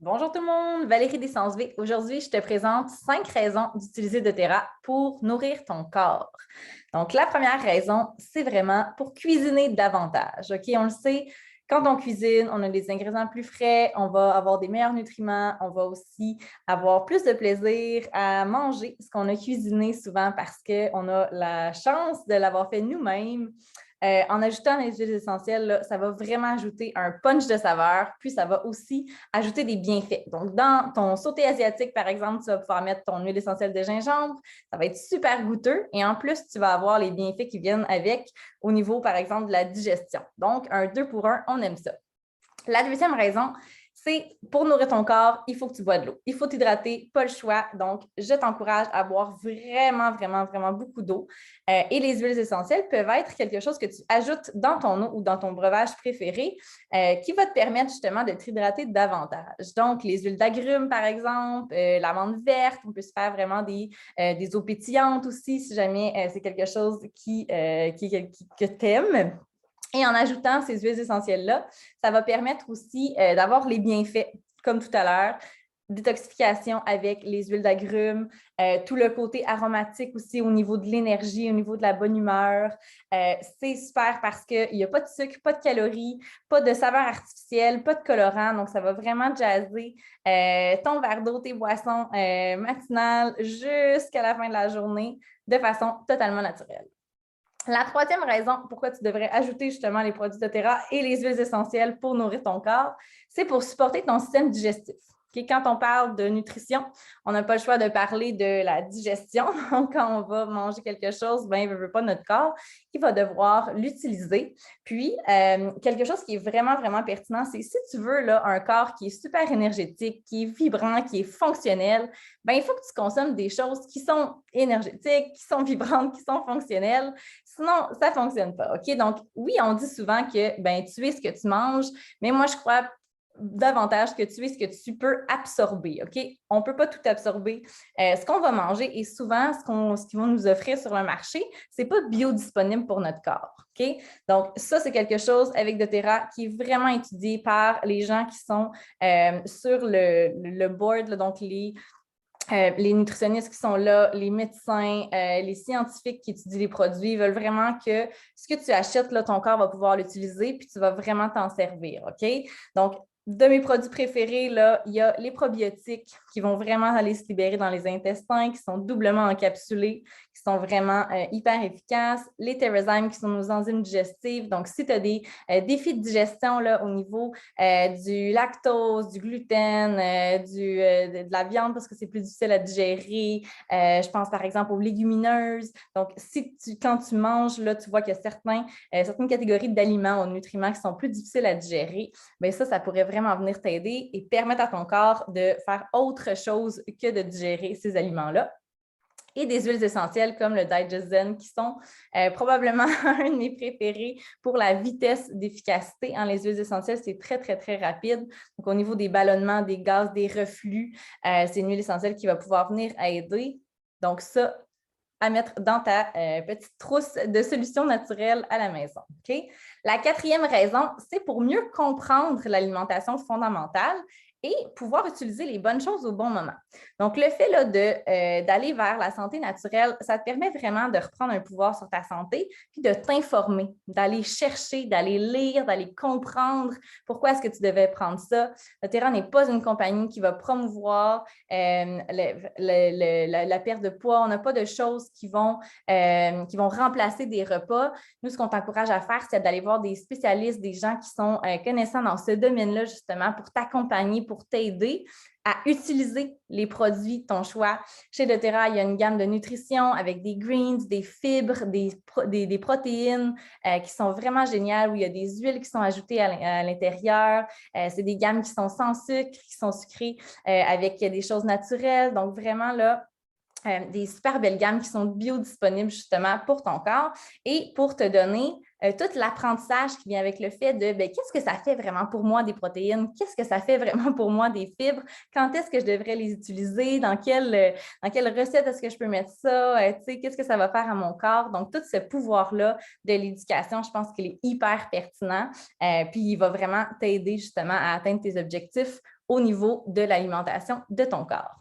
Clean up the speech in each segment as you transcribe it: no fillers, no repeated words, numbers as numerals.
Bonjour tout le monde, Valérie Descens V. Aujourd'hui, je te présente 5 raisons d'utiliser doTERRA pour nourrir ton corps. Donc, la première raison, c'est vraiment pour cuisiner davantage. OK, on le sait, quand on cuisine, on a des ingrédients plus frais, on va avoir des meilleurs nutriments, on va aussi avoir plus de plaisir à manger ce qu'on a cuisiné souvent parce qu'on a la chance de l'avoir fait nous-mêmes. En ajoutant les huiles essentielles, là, ça va vraiment ajouter un punch de saveur, puis ça va aussi ajouter des bienfaits. Donc, dans ton sauté asiatique, par exemple, tu vas pouvoir mettre ton huile essentielle de gingembre. Ça va être super goûteux et en plus, tu vas avoir les bienfaits qui viennent avec au niveau, par exemple, de la digestion. Donc, un 2 pour 1, on aime ça. La deuxième raison, c'est pour nourrir ton corps, il faut que tu bois de l'eau. Il faut t'hydrater, pas le choix. Donc, je t'encourage à boire vraiment, vraiment, vraiment beaucoup d'eau. Et les huiles essentielles peuvent être quelque chose que tu ajoutes dans ton eau ou dans ton breuvage préféré qui va te permettre justement de t'hydrater davantage. Donc, les huiles d'agrumes, par exemple, l'amande verte, on peut se faire vraiment des eaux pétillantes aussi si jamais c'est quelque chose que tu aimes. Et en ajoutant ces huiles essentielles-là, ça va permettre aussi d'avoir les bienfaits, comme tout à l'heure, détoxification avec les huiles d'agrumes, tout le côté aromatique aussi au niveau de l'énergie, au niveau de la bonne humeur. C'est super parce qu'il n'y a pas de sucre, pas de calories, pas de saveur artificielle, pas de colorant. Donc, ça va vraiment jazzer ton verre d'eau, tes boissons matinales jusqu'à la fin de la journée de façon totalement naturelle. La troisième raison pourquoi tu devrais ajouter justement les produits doTERRA et les huiles essentielles pour nourrir ton corps, c'est pour supporter ton système digestif. Okay? Quand on parle de nutrition, on n'a pas le choix de parler de la digestion. Donc, quand on va manger quelque chose, ben, il ne veut pas notre corps qui va devoir l'utiliser. Puis, quelque chose qui est vraiment, vraiment pertinent, c'est si tu veux là, un corps qui est super énergétique, qui est vibrant, qui est fonctionnel, ben, il faut que tu consommes des choses qui sont énergétiques, qui sont vibrantes, qui sont fonctionnelles. Sinon, ça ne fonctionne pas. OK? Donc, oui, on dit souvent que ben, tu es ce que tu manges, mais moi, je crois davantage que tu es ce que tu peux absorber. OK? On ne peut pas tout absorber. Ce qu'on va manger et souvent, ce qu'ils vont nous offrir sur le marché, ce n'est pas biodisponible pour notre corps. OK? Donc, ça, c'est quelque chose avec doTERRA qui est vraiment étudié par les gens qui sont sur le board, là, donc les nutritionnistes qui sont là, les médecins, les scientifiques qui étudient les produits veulent vraiment que ce que tu achètes, là, ton corps va pouvoir l'utiliser puis tu vas vraiment t'en servir. OK? Donc, de mes produits préférés, là, il y a les probiotiques qui vont vraiment aller se libérer dans les intestins, qui sont doublement encapsulés, qui sont vraiment hyper efficaces. Les Terrazyme qui sont nos enzymes digestives. Donc, si tu as des défis de digestion là, au niveau du lactose, du gluten, de la viande parce que c'est plus difficile à digérer. Je pense par exemple aux légumineuses. Donc, quand tu manges, là, tu vois qu'il y a certaines catégories d'aliments, aux nutriments qui sont plus difficiles à digérer, bien ça pourrait vraiment venir t'aider et permettre à ton corps de faire autre chose que de digérer ces aliments-là. Et des huiles essentielles comme le Digezen qui sont probablement un de mes préférés pour la vitesse d'efficacité. Hein, les huiles essentielles, c'est très, très, très rapide. Donc, au niveau des ballonnements, des gaz, des reflux, c'est une huile essentielle qui va pouvoir venir aider. Donc, ça, à mettre dans ta petite trousse de solutions naturelles à la maison. Okay? La quatrième raison, c'est pour mieux comprendre l'alimentation fondamentale et pouvoir utiliser les bonnes choses au bon moment. Donc, le fait là, d'aller vers la santé naturelle, ça te permet vraiment de reprendre un pouvoir sur ta santé, puis de t'informer, d'aller chercher, d'aller lire, d'aller comprendre pourquoi est-ce que tu devais prendre ça. doTERRA n'est pas une compagnie qui va promouvoir la perte de poids. On n'a pas de choses qui vont remplacer des repas. Nous, ce qu'on t'encourage à faire, c'est d'aller voir des spécialistes, des gens qui sont connaissants dans ce domaine-là, justement, pour t'accompagner, pour t'aider à utiliser les produits de ton choix. Chez doTERRA, il y a une gamme de nutrition avec des greens, des fibres, des protéines qui sont vraiment géniales, où il y a des huiles qui sont ajoutées à l'intérieur. C'est des gammes qui sont sans sucre, qui sont sucrées avec des choses naturelles. Donc, vraiment, là, des super belles gammes qui sont biodisponibles justement pour ton corps et pour te donner tout l'apprentissage qui vient avec le fait de qu'est-ce que ça fait vraiment pour moi des protéines, qu'est-ce que ça fait vraiment pour moi des fibres, quand est-ce que je devrais les utiliser, dans quelle recette est-ce que je peux mettre ça, qu'est-ce que ça va faire à mon corps. Donc, tout ce pouvoir-là de l'éducation, je pense qu'il est hyper pertinent puis il va vraiment t'aider justement à atteindre tes objectifs au niveau de l'alimentation de ton corps.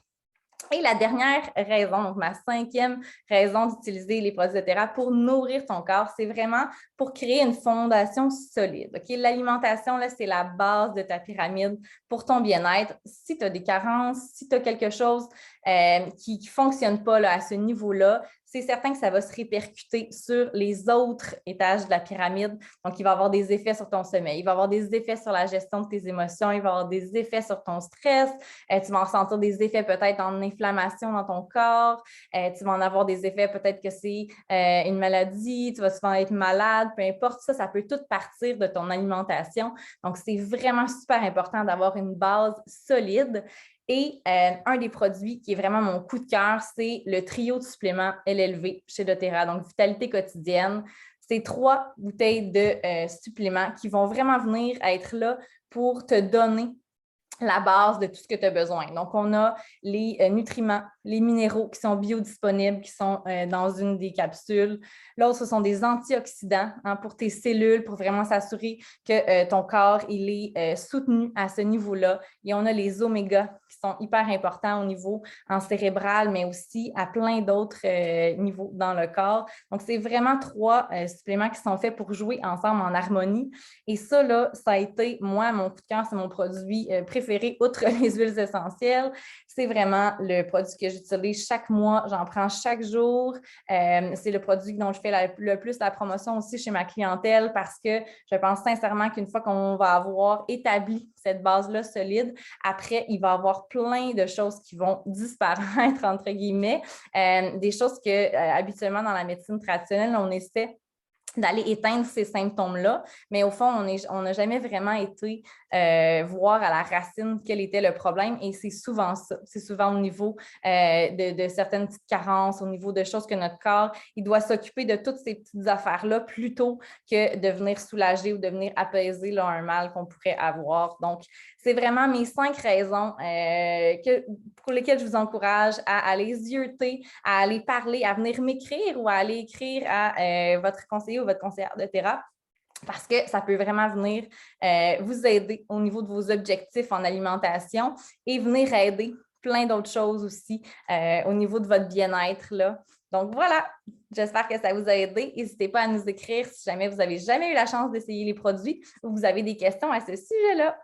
Et la dernière raison, donc ma 5e raison d'utiliser les produits doTERRA pour nourrir ton corps, c'est vraiment pour créer une fondation solide. Okay? L'alimentation, là, c'est la base de ta pyramide pour ton bien-être. Si tu as des carences, si tu as quelque chose qui ne fonctionne pas là, à ce niveau-là, c'est certain que ça va se répercuter sur les autres étages de la pyramide. Donc, il va y avoir des effets sur ton sommeil, il va y avoir des effets sur la gestion de tes émotions, il va y avoir des effets sur ton stress, tu vas en ressentir des effets peut-être en inflammation dans ton corps, tu vas en avoir des effets peut-être que c'est une maladie, tu vas souvent être malade, peu importe, ça peut tout partir de ton alimentation. Donc, c'est vraiment super important d'avoir une base solide. Et un des produits qui est vraiment mon coup de cœur, c'est le trio de suppléments LLV chez doTERRA, donc Vitalité quotidienne. C'est 3 bouteilles de suppléments qui vont vraiment venir être là pour te donner la base de tout ce que tu as besoin. Donc, on a les nutriments, les minéraux qui sont biodisponibles, qui sont dans une des capsules. L'autre, ce sont des antioxydants pour tes cellules, pour vraiment s'assurer que ton corps il est soutenu à ce niveau-là. Et on a les oméga qui sont hyper importants au niveau en cérébral, mais aussi à plein d'autres niveaux dans le corps. Donc, c'est vraiment 3 suppléments qui sont faits pour jouer ensemble en harmonie. Et ça, là, ça a été, moi, mon coup de cœur, c'est mon produit préféré, outre les huiles essentielles. C'est vraiment le produit que j'utilise chaque mois. J'en prends chaque jour. C'est le produit dont je fais le plus la promotion aussi chez ma clientèle parce que je pense sincèrement qu'une fois qu'on va avoir établi cette base-là solide, après, il va y avoir plein de choses qui vont disparaître, entre guillemets. Des choses que habituellement dans la médecine traditionnelle, on essaie d'aller éteindre ces symptômes-là, mais au fond, on n'a jamais vraiment été voir à la racine quel était le problème et c'est souvent ça. C'est souvent au niveau de certaines petites carences, au niveau de choses que notre corps, il doit s'occuper de toutes ces petites affaires-là plutôt que de venir soulager ou de venir apaiser là, un mal qu'on pourrait avoir. Donc, c'est vraiment mes 5 raisons pour lesquelles je vous encourage à aller zioter, à aller parler, à venir m'écrire ou à aller écrire à votre conseiller ou votre conseillère doTERRA parce que ça peut vraiment venir vous aider au niveau de vos objectifs en alimentation et venir aider plein d'autres choses aussi au niveau de votre bien-être, là. Donc voilà, j'espère que ça vous a aidé. N'hésitez pas à nous écrire si jamais vous n'avez jamais eu la chance d'essayer les produits ou vous avez des questions à ce sujet-là.